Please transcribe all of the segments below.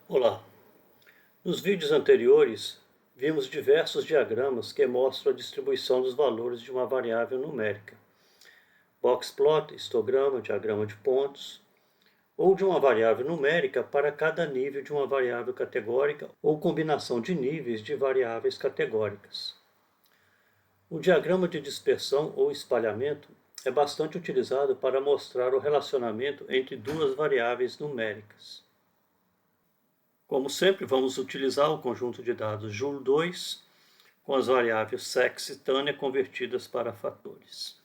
Olá! Nos vídeos anteriores, vimos diversos diagramas que mostram a distribuição dos valores de uma variável numérica. Boxplot, histograma, diagrama de pontos, ou de uma variável numérica para cada nível de uma variável categórica ou combinação de níveis de variáveis categóricas. O diagrama de dispersão ou espalhamento é bastante utilizado para mostrar o relacionamento entre duas variáveis numéricas. Como sempre, vamos utilizar o conjunto de dados Joule2 com as variáveis sex e Tânia convertidas para fatores.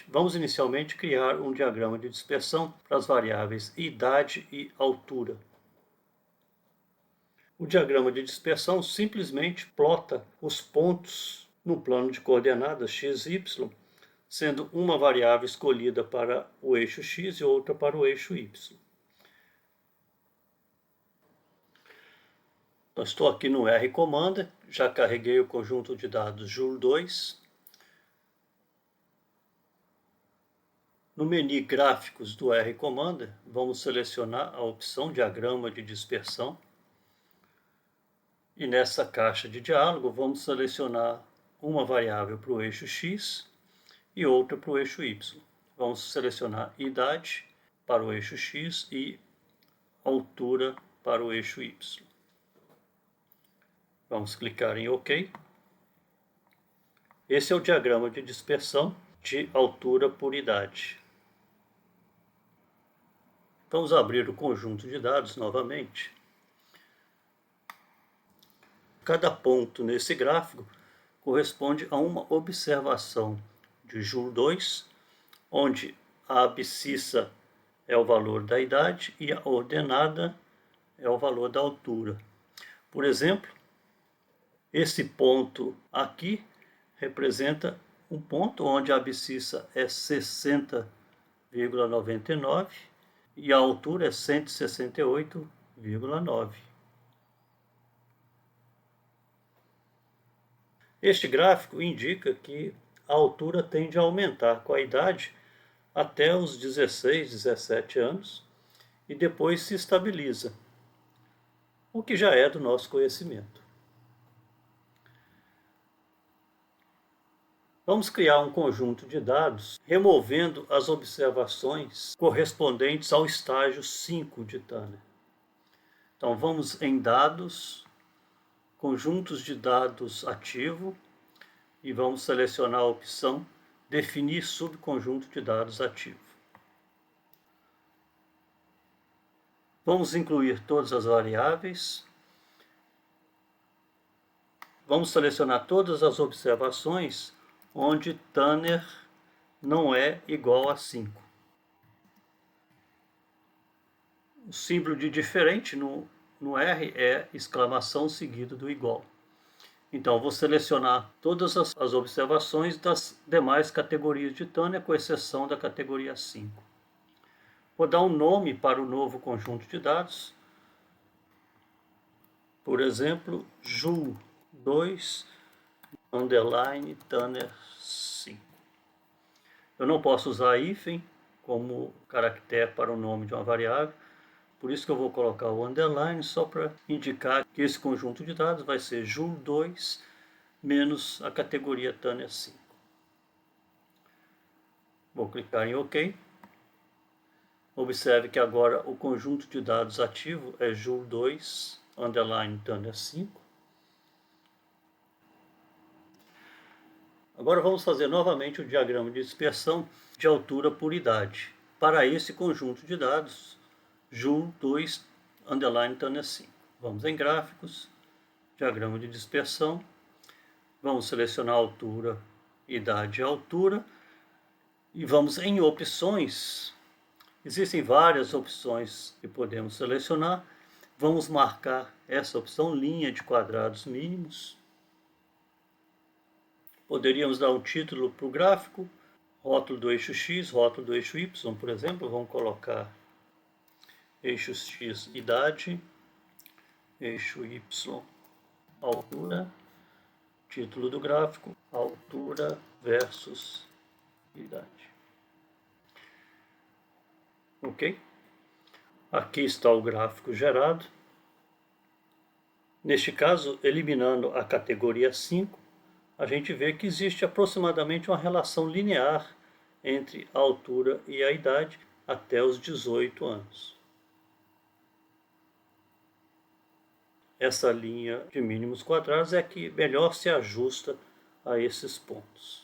Vamos inicialmente criar um diagrama de dispersão para as variáveis idade e altura. O diagrama de dispersão simplesmente plota os pontos no plano de coordenadas x e y, sendo uma variável escolhida para o eixo x e outra para o eixo y. Eu estou aqui no R Commander, já carreguei o conjunto de dados Joule2. No menu Gráficos do R Commander, vamos selecionar a opção Diagrama de Dispersão. E nessa caixa de diálogo, vamos selecionar uma variável para o eixo X e outra para o eixo Y. Vamos selecionar idade para o eixo X e altura para o eixo Y. Vamos clicar em OK. Esse é o diagrama de dispersão de altura por idade. Vamos abrir o conjunto de dados novamente. Cada ponto nesse gráfico corresponde a uma observação de Joule2, onde a abscissa é o valor da idade e a ordenada é o valor da altura. Por exemplo, esse ponto aqui representa um ponto onde a abscissa é 60,99 e a altura é 168,9. Este gráfico indica que a altura tende a aumentar com a idade até os 16, 17 anos e depois se estabiliza, o que já é do nosso conhecimento. Vamos criar um conjunto de dados removendo as observações correspondentes ao estágio 5 de Tanner. Então vamos em Dados, Conjuntos de dados ativo e vamos selecionar a opção Definir subconjunto de dados ativo. Vamos incluir todas as variáveis. Vamos selecionar todas as observações onde Tanner não é igual a 5. O símbolo de diferente no R é exclamação seguido do igual. Então, vou selecionar todas as observações das demais categorias de Tanner, com exceção da categoria 5. Vou dar um nome para o novo conjunto de dados. Por exemplo, Joule2 underline Tanner 5. Eu não posso usar hífen como caractere para o nome de uma variável. Por isso que eu vou colocar o underline só para indicar que esse conjunto de dados vai ser Joule2 menos a categoria Tanner 5. Vou clicar em OK. Observe que agora o conjunto de dados ativo é Joule2 underline Tanner 5. Agora vamos fazer novamente o diagrama de dispersão de altura por idade para esse conjunto de dados Joule2 underline Tanner 5. Vamos em Gráficos, Diagrama de Dispersão, vamos selecionar altura, idade e altura e vamos em Opções. Existem várias opções que podemos selecionar. Vamos marcar essa opção linha de quadrados mínimos. Poderíamos dar um título para o gráfico, rótulo do eixo X, rótulo do eixo Y, por exemplo. Vamos colocar eixo X, idade, eixo Y, altura, título do gráfico, altura versus idade. Ok? Aqui está o gráfico gerado. Neste caso, eliminando a categoria 5, a gente vê que existe aproximadamente uma relação linear entre a altura e a idade até os 18 anos. Essa linha de mínimos quadrados é a que melhor se ajusta a esses pontos.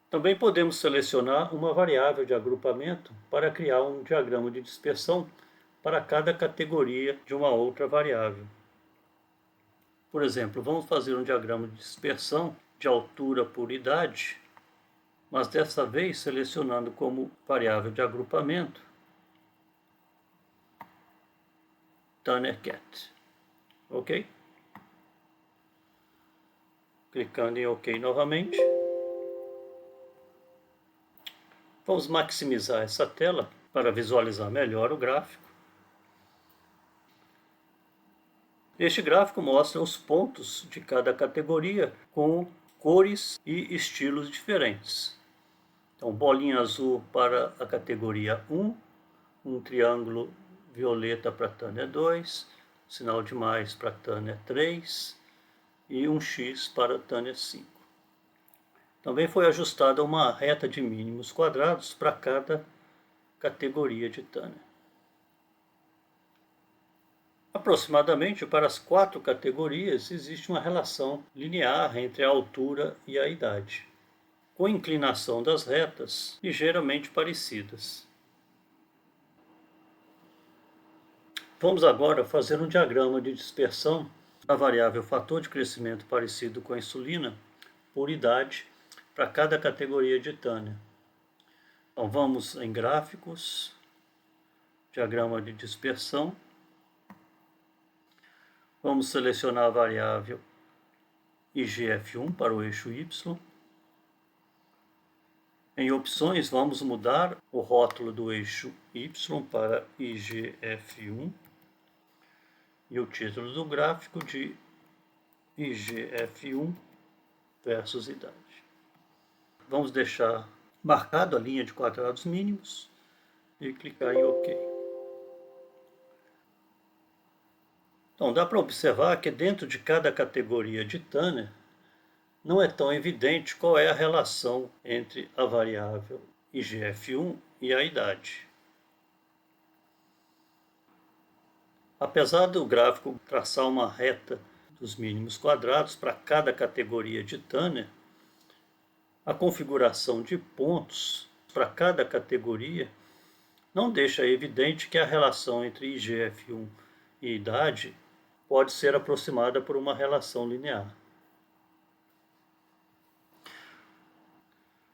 Também podemos selecionar uma variável de agrupamento para criar um diagrama de dispersão para cada categoria de uma outra variável. Por exemplo, vamos fazer um diagrama de dispersão de altura por idade, mas dessa vez selecionando como variável de agrupamento Tanner Cat. Ok? Clicando em OK novamente. Vamos maximizar essa tela para visualizar melhor o gráfico. Este gráfico mostra os pontos de cada categoria com cores e estilos diferentes. Então, bolinha azul para a categoria 1, um triângulo violeta para Tanner 2, sinal de mais para Tanner 3 e um X para Tanner 5. Também foi ajustada uma reta de mínimos quadrados para cada categoria de Tanner. Aproximadamente para as 4 categorias existe uma relação linear entre a altura e a idade, com inclinação das retas ligeiramente parecidas. Vamos agora fazer um diagrama de dispersão da variável fator de crescimento parecido com a insulina por idade para cada categoria de Tanner. Então vamos em gráficos, diagrama de dispersão. Vamos selecionar a variável IGF1 para o eixo Y. Em opções, vamos mudar o rótulo do eixo Y para IGF1 e o título do gráfico de IGF1 versus idade. Vamos deixar marcado a linha de quadrados mínimos e clicar em OK. Então, dá para observar que dentro de cada categoria de Tanner, não é tão evidente qual é a relação entre a variável IGF1 e a idade. Apesar do gráfico traçar uma reta dos mínimos quadrados para cada categoria de Tanner, a configuração de pontos para cada categoria não deixa evidente que a relação entre IGF1 e idade pode ser aproximada por uma relação linear.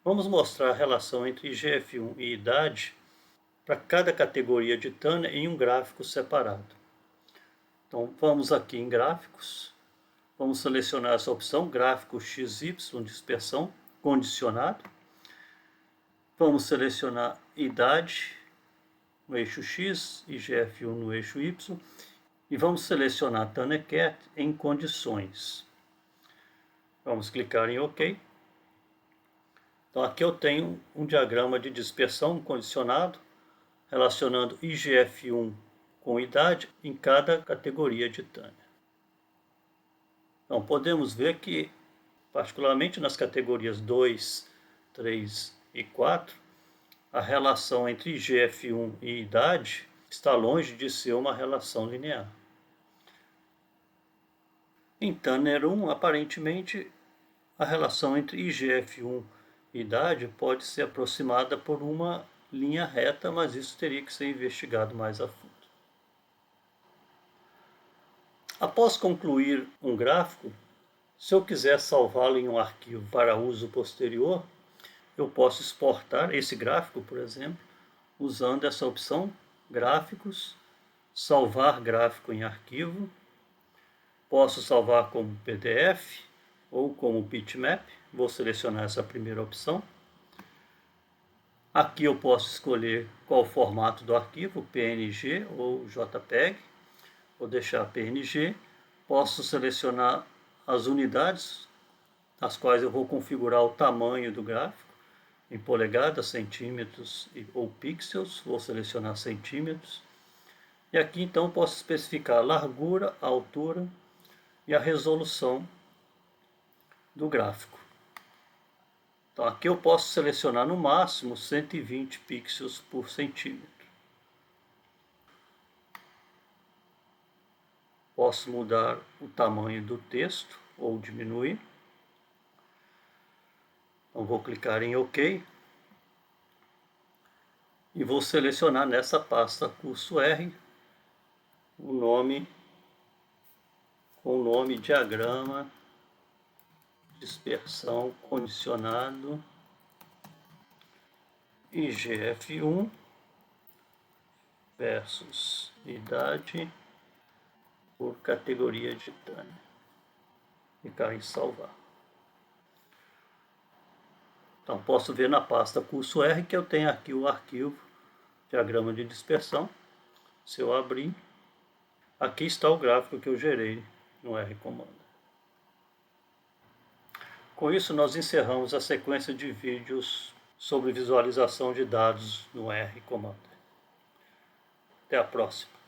Vamos mostrar a relação entre IGF1 e idade para cada categoria de Tanner em um gráfico separado. Então, vamos aqui em gráficos, vamos selecionar essa opção, gráfico XY, dispersão, condicionado. Vamos selecionar idade no eixo X, IGF1 no eixo Y, e vamos selecionar Tanner Cat em condições. Vamos clicar em OK. Então, aqui eu tenho um diagrama de dispersão condicionado, relacionando IGF1 com idade em cada categoria de Tanner. Então, podemos ver que, particularmente nas categorias 2, 3 e 4, a relação entre IGF1 e idade está longe de ser uma relação linear. Em Tanner 1, aparentemente, a relação entre IGF1 e idade pode ser aproximada por uma linha reta, mas isso teria que ser investigado mais a fundo. Após concluir um gráfico, se eu quiser salvá-lo em um arquivo para uso posterior, eu posso exportar esse gráfico, por exemplo, usando essa opção, gráficos, salvar gráfico em arquivo. Posso salvar como PDF ou como bitmap, vou selecionar essa primeira opção. Aqui eu posso escolher qual o formato do arquivo, PNG ou JPEG. Vou deixar PNG, posso selecionar as unidades, as quais eu vou configurar o tamanho do gráfico. em polegadas, centímetros ou pixels. Vou selecionar centímetros. E aqui então posso especificar a largura, a altura e a resolução do gráfico. Então aqui eu posso selecionar no máximo 120 pixels por centímetro. Posso mudar o tamanho do texto ou diminuir. Então vou clicar em OK e vou selecionar nessa pasta curso R o nome com o nome diagrama dispersão condicionado IGF1 versus idade por categoria de Tânia. Clicar em salvar. Então posso ver na pasta curso R que eu tenho aqui o arquivo diagrama de dispersão. Se eu abrir, aqui está o gráfico que eu gerei no R Commander. Com isso nós encerramos a sequência de vídeos sobre visualização de dados no R Commander. Até a próxima.